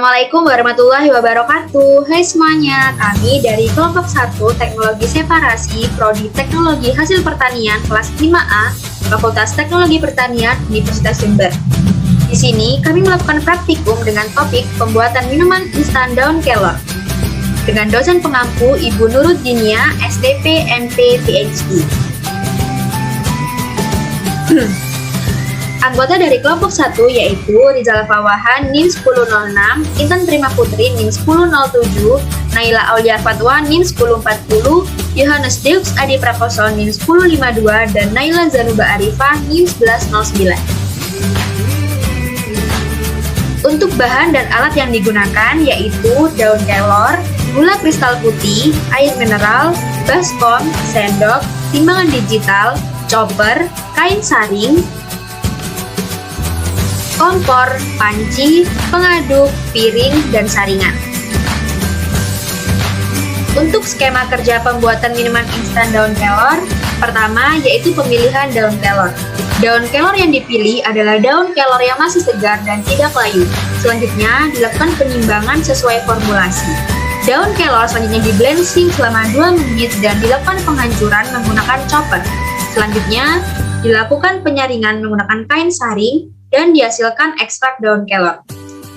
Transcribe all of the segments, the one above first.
Assalamualaikum warahmatullahi wabarakatuh. Hai semuanya, kami dari kelompok 1 Teknologi Separasi Prodi Teknologi Hasil Pertanian kelas 5A Fakultas Teknologi Pertanian Universitas Jember. Di sini kami melakukan praktikum dengan topik pembuatan minuman instan daun kelor dengan dosen pengampu Ibu Nuruddiniyah, STP, MP, PhD. Anggota dari kelompok 1 yaitu Rizal Fawahan NIM 1006, Intan Prima Putri NIM 1007, Naila Aulia Fatwa NIM 1040, Yohanes Deux Adi Prakoso NIM 1052, dan Naila Zanuba Arifah NIM 1109. Untuk bahan dan alat yang digunakan yaitu daun kelor, gula kristal putih, air mineral, baskom, sendok, timbangan digital, chopper, kain saring, kompor, panci, pengaduk, piring, dan saringan. Untuk skema kerja pembuatan minuman instan daun kelor, pertama yaitu pemilihan daun kelor. Daun kelor yang dipilih adalah daun kelor yang masih segar dan tidak layu. Selanjutnya, dilakukan penimbangan sesuai formulasi. Daun kelor selanjutnya di-blending selama 2 menit dan dilakukan penghancuran menggunakan chopper. Selanjutnya, dilakukan penyaringan menggunakan kain saring dan dihasilkan ekstrak daun kelor.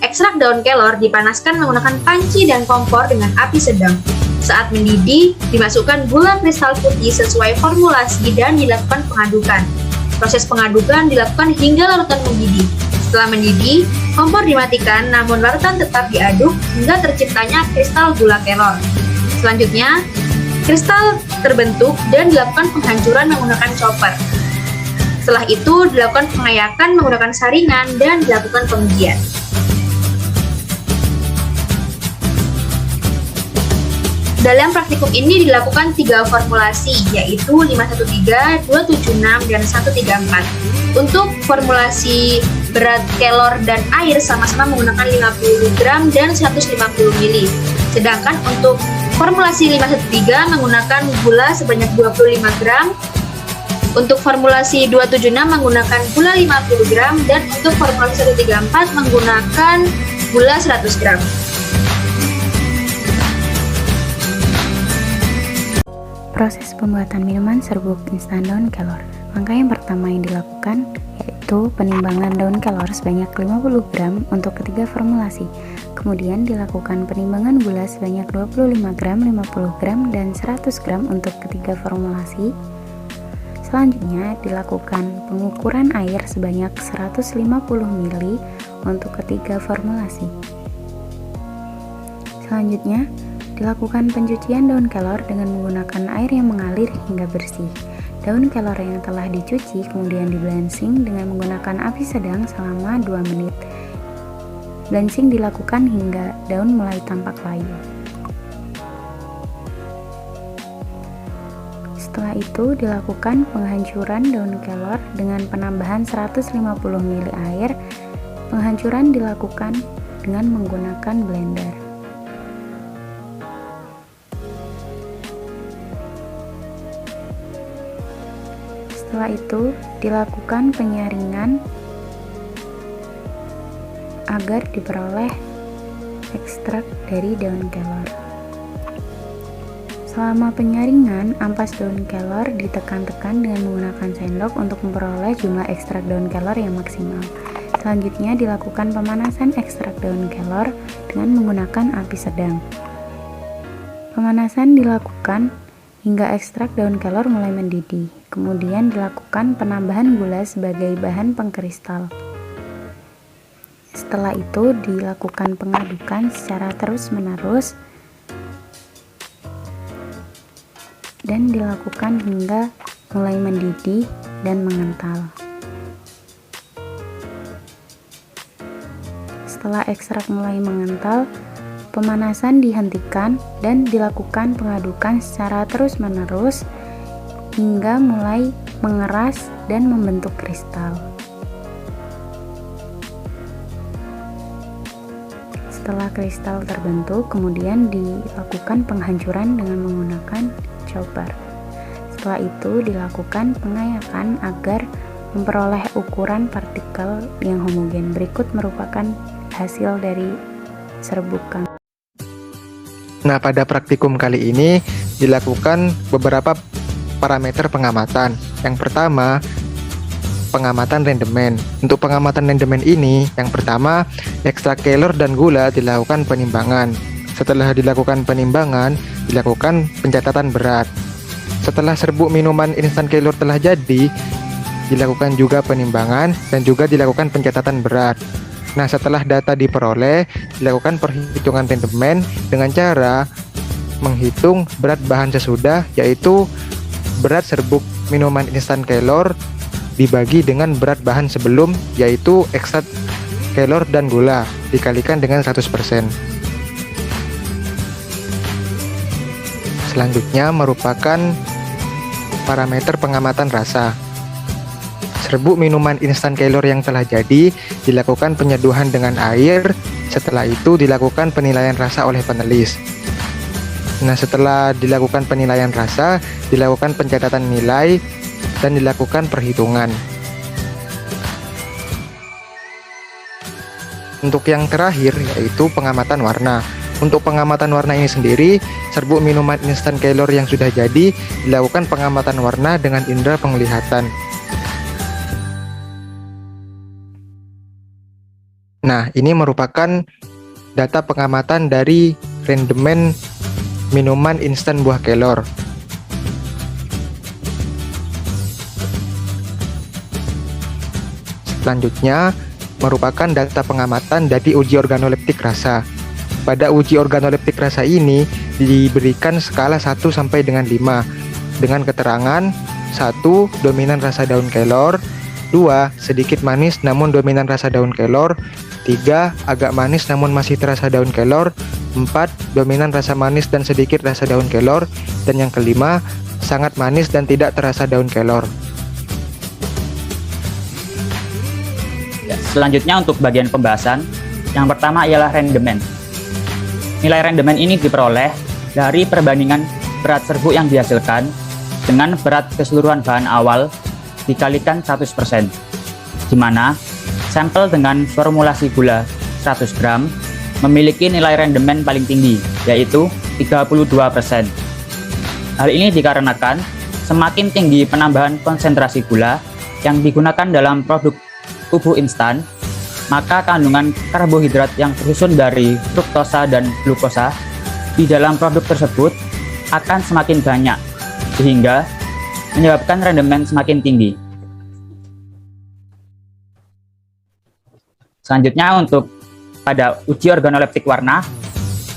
Ekstrak daun kelor dipanaskan menggunakan panci dan kompor dengan api sedang. Saat mendidih, dimasukkan gula kristal putih sesuai formulasi dan dilakukan pengadukan. Proses pengadukan dilakukan hingga larutan mendidih. Setelah mendidih, kompor dimatikan namun larutan tetap diaduk hingga terciptanya kristal gula kelor. Selanjutnya, kristal terbentuk dan dilakukan penghancuran menggunakan chopper. Setelah itu, dilakukan pengayakan menggunakan saringan dan dilakukan pengujian. Dalam praktikum ini dilakukan 3 formulasi, yaitu 513, 276, dan 134. Untuk formulasi berat kelor dan air sama-sama menggunakan 50 gram dan 150 ml. Sedangkan untuk formulasi 513 menggunakan gula sebanyak 25 gram, untuk formulasi 276 menggunakan gula 50 gram, dan untuk formulasi 134 menggunakan gula 100 gram. Proses pembuatan minuman serbuk instan daun kelor. Langkah yang pertama yang dilakukan yaitu penimbangan daun kelor sebanyak 50 gram untuk ketiga formulasi. Kemudian dilakukan penimbangan gula sebanyak 25 gram, 50 gram, dan 100 gram untuk ketiga formulasi. Selanjutnya dilakukan pengukuran air sebanyak 150 ml untuk ketiga formulasi. Selanjutnya dilakukan pencucian daun kelor dengan menggunakan air yang mengalir hingga bersih. Daun kelor yang telah dicuci kemudian di-blending dengan menggunakan api sedang selama 2 menit. Blending dilakukan hingga daun mulai tampak layu. Setelah itu dilakukan penghancuran daun kelor dengan penambahan 150 ml air. Penghancuran dilakukan dengan menggunakan blender. Setelah itu dilakukan penyaringan agar diperoleh ekstrak dari daun kelor. Selama penyaringan, ampas daun kelor ditekan-tekan dengan menggunakan sendok untuk memperoleh jumlah ekstrak daun kelor yang maksimal. Selanjutnya dilakukan pemanasan ekstrak daun kelor dengan menggunakan api sedang. Pemanasan dilakukan hingga ekstrak daun kelor mulai mendidih. Kemudian dilakukan penambahan gula sebagai bahan pengkristal. Setelah itu dilakukan pengadukan secara terus-menerus dan dilakukan hingga mulai mendidih dan mengental. Setelah ekstrak mulai mengental, pemanasan dihentikan dan dilakukan pengadukan secara terus-menerus hingga mulai mengeras dan membentuk kristal. Setelah kristal terbentuk, kemudian dilakukan penghancuran dengan menggunakan chopper. Setelah itu dilakukan pengayakan agar memperoleh ukuran partikel yang homogen. Berikut merupakan hasil dari serbuk kami. Nah, pada praktikum kali ini dilakukan beberapa parameter pengamatan. Yang pertama, pengamatan rendemen. Untuk pengamatan rendemen ini, yang pertama, ekstrak kelor dan gula dilakukan penimbangan. Setelah dilakukan penimbangan, dilakukan pencatatan berat. Setelah serbuk minuman instan kelor telah jadi, dilakukan juga penimbangan dan juga dilakukan pencatatan berat. Nah, setelah data diperoleh, dilakukan perhitungan rendemen dengan cara menghitung berat bahan sesudah, yaitu berat serbuk minuman instan kelor dibagi dengan berat bahan sebelum, yaitu ekstrak kelor dan gula dikalikan dengan 100%. Selanjutnya merupakan parameter pengamatan rasa. Serbuk minuman instan kelor yang telah jadi dilakukan penyeduhan dengan air, setelah itu dilakukan penilaian rasa oleh penulis. Nah, setelah dilakukan penilaian rasa, dilakukan pencatatan nilai dan dilakukan perhitungan. Untuk yang terakhir yaitu pengamatan warna. Untuk pengamatan warna ini sendiri, serbuk minuman instan kelor yang sudah jadi dilakukan pengamatan warna dengan indera penglihatan. Nah, ini merupakan data pengamatan dari rendemen minuman instan buah kelor. Selanjutnya merupakan data pengamatan dari uji organoleptik rasa. Pada uji organoleptik rasa ini diberikan skala 1 sampai dengan 5 dengan keterangan 1. Dominan rasa daun kelor, 2. Sedikit manis namun dominan rasa daun kelor, 3. Agak manis namun masih terasa daun kelor, 4. Dominan rasa manis dan sedikit rasa daun kelor, dan yang kelima, sangat manis dan tidak terasa daun kelor. Selanjutnya untuk bagian pembahasan, yang pertama ialah rendemen. Nilai rendemen ini diperoleh dari perbandingan berat serbuk yang dihasilkan dengan berat keseluruhan bahan awal dikalikan 100%, di mana sampel dengan formulasi gula 100 gram memiliki nilai rendemen paling tinggi, yaitu 32%. Hal ini dikarenakan semakin tinggi penambahan konsentrasi gula yang digunakan dalam produk tubuh instan, maka kandungan karbohidrat yang tersusun dari fruktosa dan glukosa di dalam produk tersebut akan semakin banyak, sehingga menyebabkan rendemen semakin tinggi. Selanjutnya untuk pada uji organoleptik warna,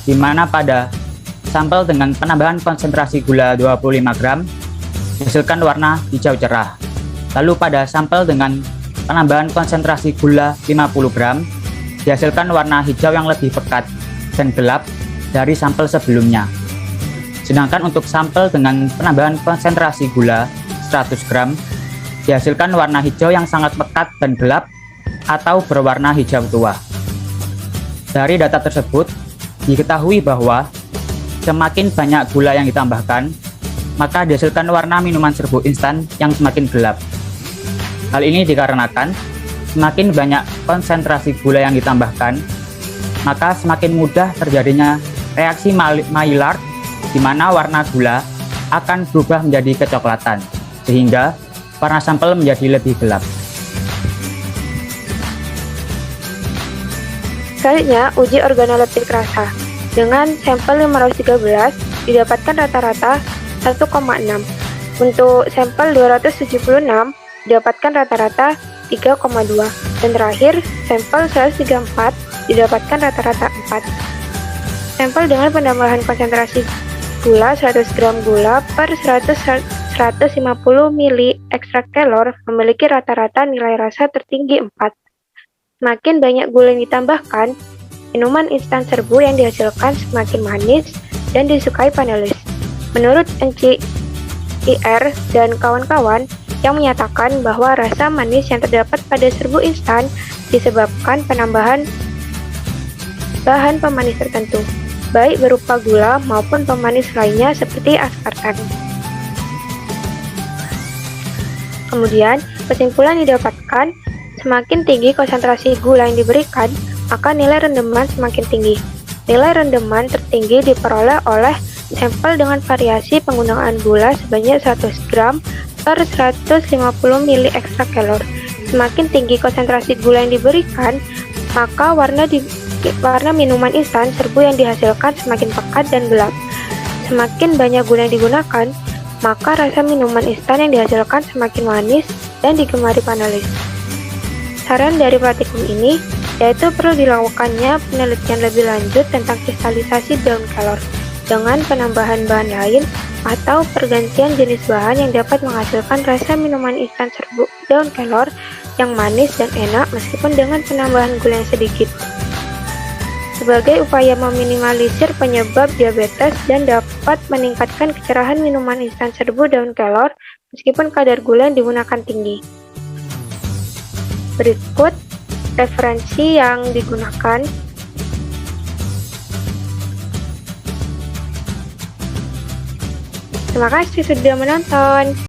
di mana pada sampel dengan penambahan konsentrasi gula 25 gram dihasilkan warna hijau cerah. Lalu pada sampel dengan penambahan konsentrasi gula 50 gram dihasilkan warna hijau yang lebih pekat dan gelap dari sampel sebelumnya. Sedangkan untuk sampel dengan penambahan konsentrasi gula 100 gram dihasilkan warna hijau yang sangat pekat dan gelap atau berwarna hijau tua. Dari data tersebut diketahui bahwa semakin banyak gula yang ditambahkan, maka dihasilkan warna minuman serbuk instan yang semakin gelap. Hal ini dikarenakan semakin banyak konsentrasi gula yang ditambahkan, maka semakin mudah terjadinya reaksi Maillard, di mana warna gula akan berubah menjadi kecoklatan, sehingga warna sampel menjadi lebih gelap. Selanjutnya, uji organoleptik rasa. Dengan sampel 513 didapatkan rata-rata 1,6. Untuk sampel 276 didapatkan rata-rata 3,2. Dan terakhir, sampel 134 didapatkan rata-rata 4. Sampel dengan penambahan konsentrasi gula 100 gram gula per 150 ml ekstrak kelor memiliki rata-rata nilai rasa tertinggi 4. Semakin banyak gula yang ditambahkan, minuman instan serbuk yang dihasilkan semakin manis dan disukai panelis. Menurut NCIR dan kawan-kawan yang menyatakan bahwa rasa manis yang terdapat pada serbuk instan disebabkan penambahan bahan pemanis tertentu, baik berupa gula maupun pemanis lainnya seperti aspartam. Kemudian, kesimpulan didapatkan semakin tinggi konsentrasi gula yang diberikan, maka nilai rendeman semakin tinggi. Nilai rendeman tertinggi diperoleh oleh sampel dengan variasi penggunaan gula sebanyak 100 gram per 150 ml ekstra kalor. Semakin tinggi konsentrasi gula yang diberikan, maka warna minuman instan serbu yang dihasilkan semakin pekat dan gelap. Semakin banyak gula yang digunakan, maka rasa minuman instan yang dihasilkan semakin manis dan digemari panelis. Saran dari praktikum ini yaitu perlu dilakukannya penelitian lebih lanjut tentang kristalisasi daun kelor dengan penambahan bahan lain atau pergantian jenis bahan yang dapat menghasilkan rasa minuman instan serbuk daun kelor yang manis dan enak meskipun dengan penambahan gula yang sedikit. Sebagai upaya meminimalisir penyebab diabetes dan dapat meningkatkan kecerahan minuman instan serbuk daun kelor meskipun kadar gula yang digunakan tinggi. Berikut referensi yang digunakan. Terima kasih sudah menonton.